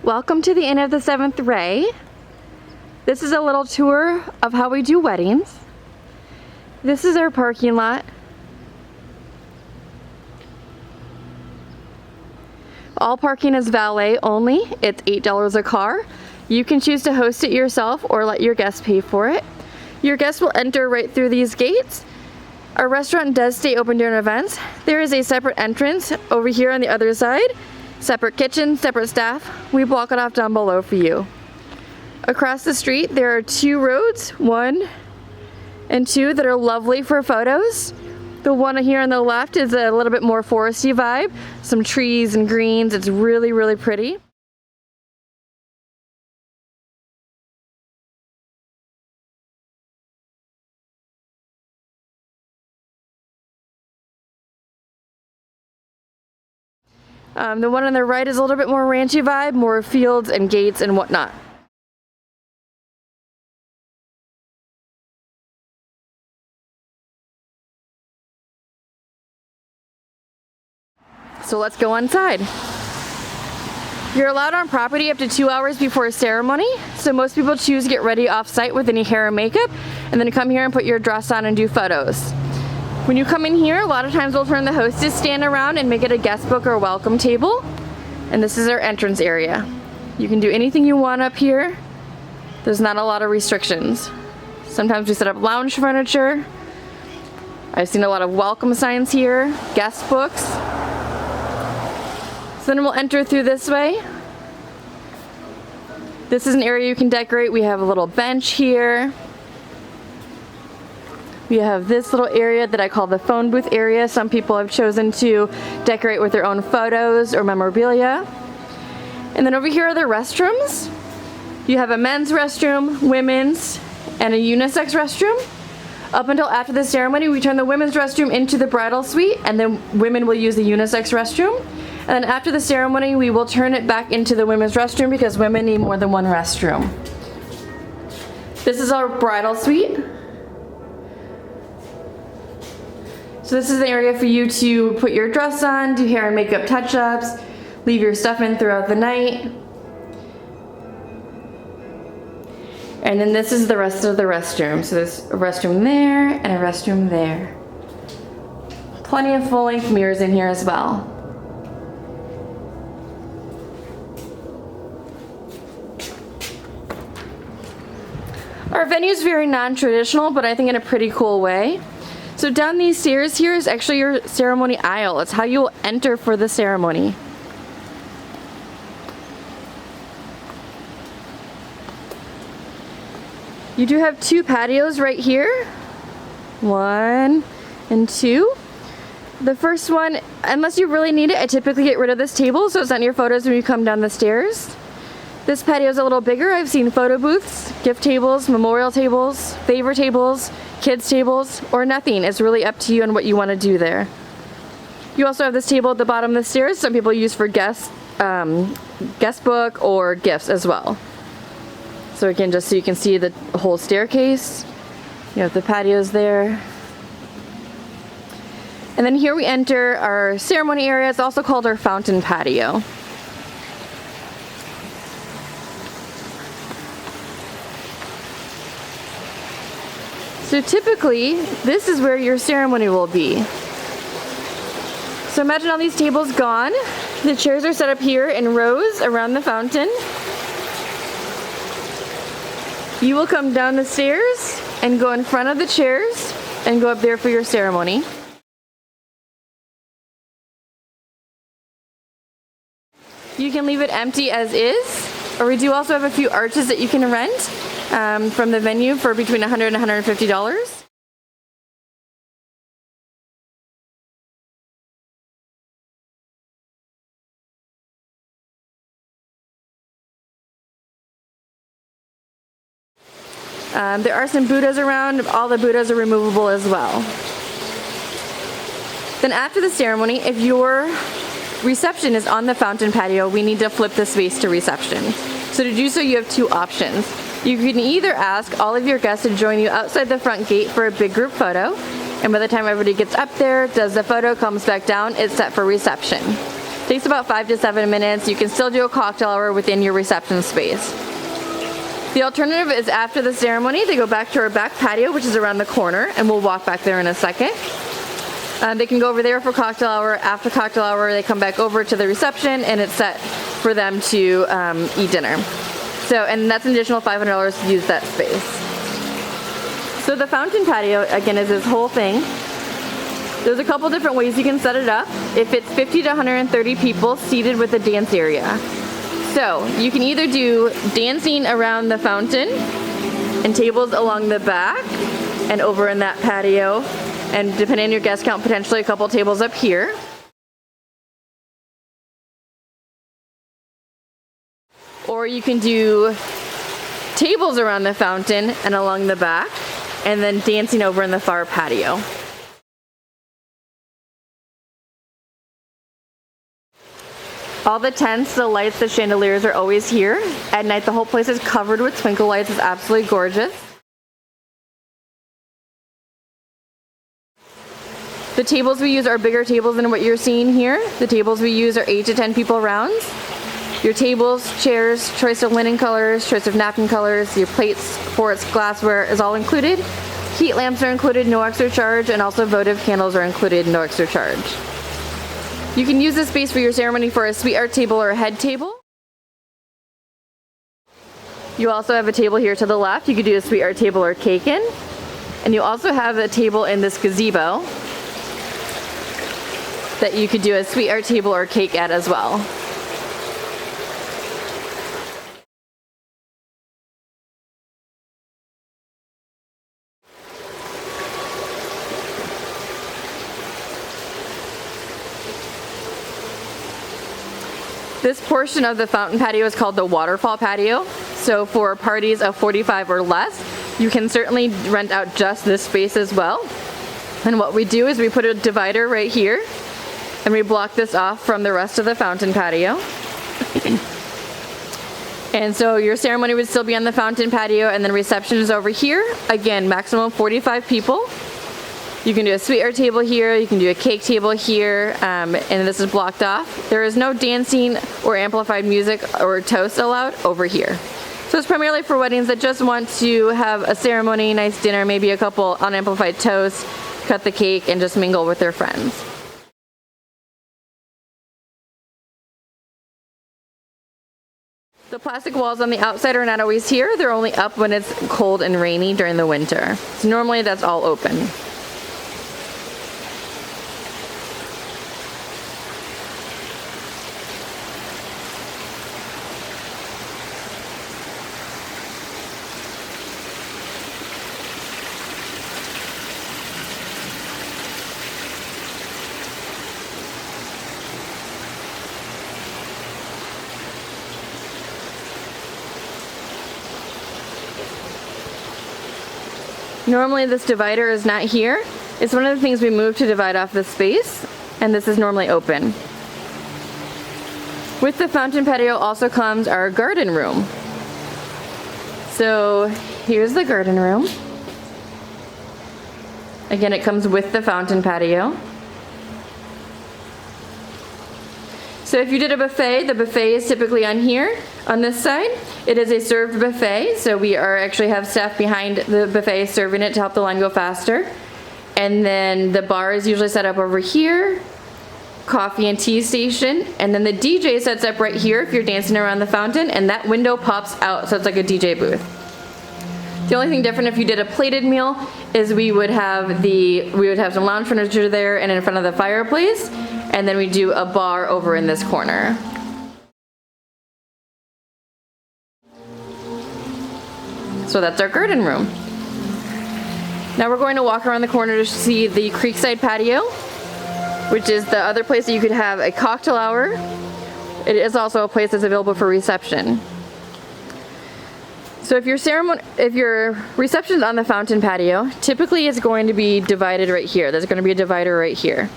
Welcome to the Inn of the Seventh Ray. This is a little tour of how we do weddings. This is our parking lot. All parking is valet only. It's $8 a car. You can choose to host it yourself or let your guests pay for it. Your guests will enter right through these gates. Our restaurant does stay open during events. There is a separate entrance over here on the other side. Separate kitchen, separate staff. We block it off down below for you. Across the street there are two roads, 1 and 2, that are lovely for photos. The one here on the left is a little bit more foresty vibe. Some trees and greens. It's really, really pretty. The one on the right is a little bit more ranchy vibe, more fields and gates and whatnot. So let's go inside. You're allowed on property up to 2 hours before a ceremony, so most people choose to get ready off-site with any hair and makeup, and then come here and put your dress on and do photos. When you come in here, a lot of times we'll turn the hostess stand around and make it a guest book or welcome table. And this is our entrance area. You can do anything you want up here. There's not a lot of restrictions. Sometimes we set up lounge furniture. I've seen a lot of welcome signs here, guest books. So then we'll enter through this way. This is an area you can decorate. We have a little bench here. We have this little area that I call the phone booth area. Some people have chosen to decorate with their own photos or memorabilia. And then over here are the restrooms. You have a men's restroom, women's, and a unisex restroom. Up until after the ceremony, we turn the women's restroom into the bridal suite, and then women will use the unisex restroom. And then after the ceremony, we will turn it back into the women's restroom because women need more than one restroom. This is our bridal suite. So this is the area for you to put your dress on, do hair and makeup touch-ups, leave your stuff in throughout the night. And then this is the rest of the restroom. So there's a restroom there and a restroom there. Plenty of full-length mirrors in here as well. Our venue is very non-traditional, but I think in a pretty cool way. So down these stairs here is actually your ceremony aisle. It's how you'll enter for the ceremony. You do have 2 patios right here. 1 and 2. The first one, unless you really need it, I typically get rid of this table so it's not in your photos when you come down the stairs. This patio is a little bigger. I've seen photo booths, gift tables, memorial tables, favor tables, kids tables, or nothing. It's really up to you and what you want to do there. You also have this table at the bottom of the stairs. Some people use for guest book or gifts as well. So again, just so you can see the whole staircase. You have the patios there. And then here we enter our ceremony area. It's also called our fountain patio. So typically, this is where your ceremony will be. So imagine all these tables gone. The chairs are set up here in rows around the fountain. You will come down the stairs and go in front of the chairs and go up there for your ceremony. You can leave it empty as is, or we do also have a few arches that you can rent from the venue for between $100 and $150. There are some Buddhas around. All the Buddhas are removable as well. Then after the ceremony, if your reception is on the fountain patio, we need to flip the space to reception. So to do so, you have 2 options. You can either ask all of your guests to join you outside the front gate for a big group photo, and by the time everybody gets up there, does the photo, comes back down, it's set for reception. Takes about 5 to 7 minutes. You can still do a cocktail hour within your reception space. The alternative is after the ceremony, they go back to our back patio, which is around the corner, and we'll walk back there in a second. They can go over there for cocktail hour. After cocktail hour, they come back over to the reception, and it's set for them to eat dinner. So, and that's an additional $500 to use that space. So the fountain patio, again, is this whole thing. There's a couple different ways you can set it up. It fits 50 to 130 people seated with a dance area. So you can either do dancing around the fountain and tables along the back and over in that patio, and depending on your guest count, potentially a couple tables up here. Or you can do tables around the fountain and along the back, and then dancing over in the far patio. All the tents, the lights, the chandeliers are always here. At night, the whole place is covered with twinkle lights. It's absolutely gorgeous. The tables we use are bigger tables than what you're seeing here. The tables we use are 8 to 10 people rounds. Your tables, chairs, choice of linen colors, choice of napkin colors, your plates, forks, glassware is all included. Heat lamps are included, no extra charge, and also votive candles are included, no extra charge. You can use this space for your ceremony for a sweet art table or a head table. You also have a table here to the left. You could do a sweet art table or cake in. And you also have a table in this gazebo that you could do a sweet art table or cake at as well. This portion of the fountain patio is called the waterfall patio. So for parties of 45 or less, you can certainly rent out just this space as well. And what we do is we put a divider right here, and we block this off from the rest of the fountain patio. And so your ceremony would still be on the fountain patio, and then reception is over here. Again, maximum 45 people. You can do a sweet art table here, you can do a cake table here, and this is blocked off. There is no dancing or amplified music or toast allowed over here. So it's primarily for weddings that just want to have a ceremony, nice dinner, maybe a couple unamplified toasts, cut the cake, and just mingle with their friends. The plastic walls on the outside are not always here. They're only up when it's cold and rainy during the winter. So normally that's all open. Normally this divider is not here. It's one of the things we moved to divide off the space, and this is normally open. With the fountain patio also comes our garden room. So here's the garden room. Again, it comes with the fountain patio. So if you did a buffet, the buffet is typically on here, on this side. It is a served buffet, so we actually have staff behind the buffet serving it to help the line go faster. And then the bar is usually set up over here, coffee and tea station, and then the DJ sets up right here if you're dancing around the fountain, and that window pops out, so it's like a DJ booth. The only thing different if you did a plated meal is we would have some lounge furniture there and in front of the fireplace, and then we do a bar over in this corner. So that's our garden room. Now we're going to walk around the corner to see the Creekside patio, which is the other place that you could have a cocktail hour. It is also a place that's available for reception. So if your reception is on the fountain patio, typically it's going to be divided right here. There's going to be a divider right here.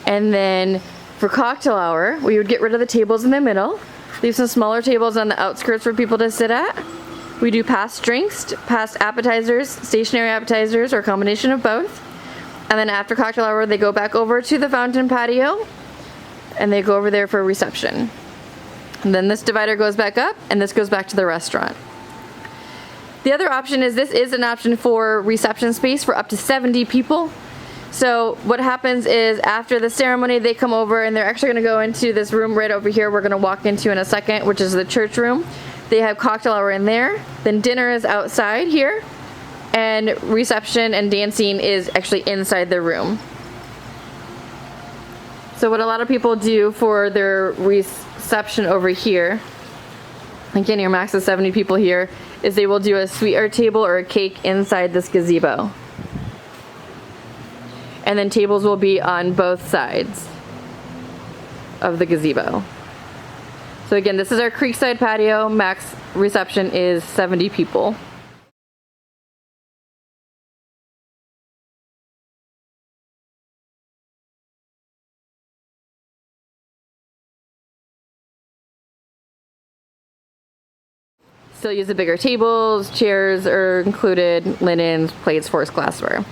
And then for cocktail hour, we would get rid of the tables in the middle, leave some smaller tables on the outskirts for people to sit at. We do past drinks, past appetizers, stationary appetizers, or a combination of both. And then after cocktail hour, they go back over to the fountain patio and they go over there for reception. And then this divider goes back up and this goes back to the restaurant. The other option is this is an option for reception space for up to 70 people. So what happens is after the ceremony, they come over and they're actually gonna go into this room right over here we're gonna walk into in a second, which is the church room. They have cocktail hour in there, then dinner is outside here, and reception and dancing is actually inside the room. So what a lot of people do for their reception over here, again your max is 70 people here, is they will do a sweetheart table or a cake inside this gazebo. And then tables will be on both sides of the gazebo. So again, this is our Creekside patio. Max reception is 70 people. Still use the bigger tables, chairs are included, linens, plates, forks, glassware.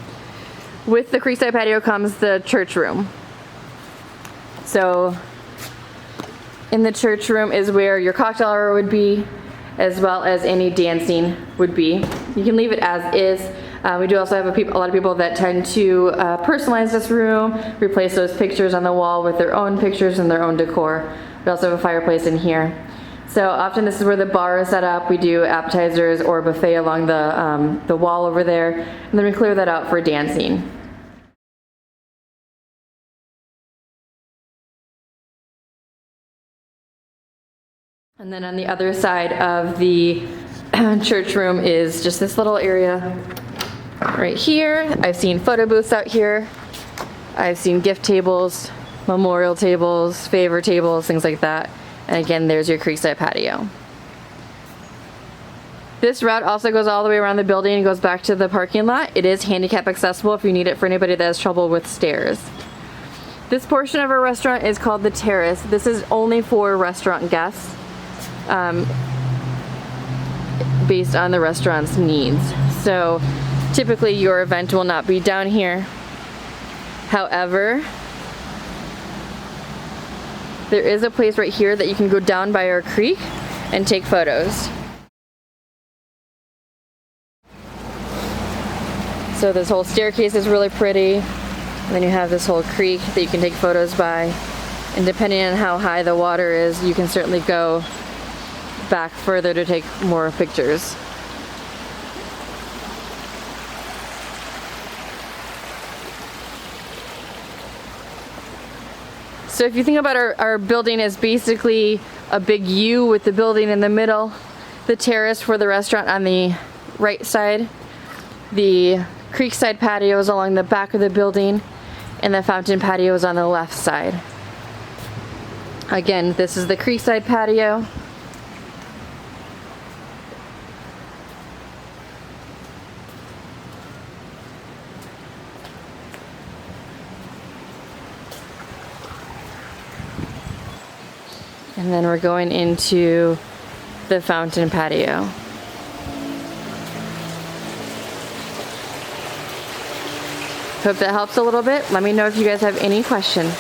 With the Creekside patio comes the church room. So in the church room is where your cocktail hour would be, as well as any dancing would be. You can leave it as is. We do also have a lot of people that tend to personalize this room, replace those pictures on the wall with their own pictures and their own decor. We also have a fireplace in here. So often this is where the bar is set up. We do appetizers or buffet along the wall over there, and then we clear that out for dancing. And then on the other side of the church room is just this little area right here. I've seen photo booths out here. I've seen gift tables, memorial tables, favor tables, things like that. And again, there's your Creekside patio. This route also goes all the way around the building and goes back to the parking lot. It is handicap accessible if you need it for anybody that has trouble with stairs. This portion of our restaurant is called the Terrace. This is only for restaurant guests, based on the restaurant's needs. So typically your event will not be down here. However, there is a place right here that you can go down by our creek and take photos. So this whole staircase is really pretty. And then you have this whole creek that you can take photos by. And depending on how high the water is, you can certainly go back further to take more pictures. So if you think about our building as basically a big U with the building in the middle, the terrace for the restaurant on the right side, the Creekside patio is along the back of the building, and the fountain patio is on the left side. Again, this is the Creekside patio. And then we're going into the fountain patio. Hope that helps a little bit. Let me know if you guys have any questions.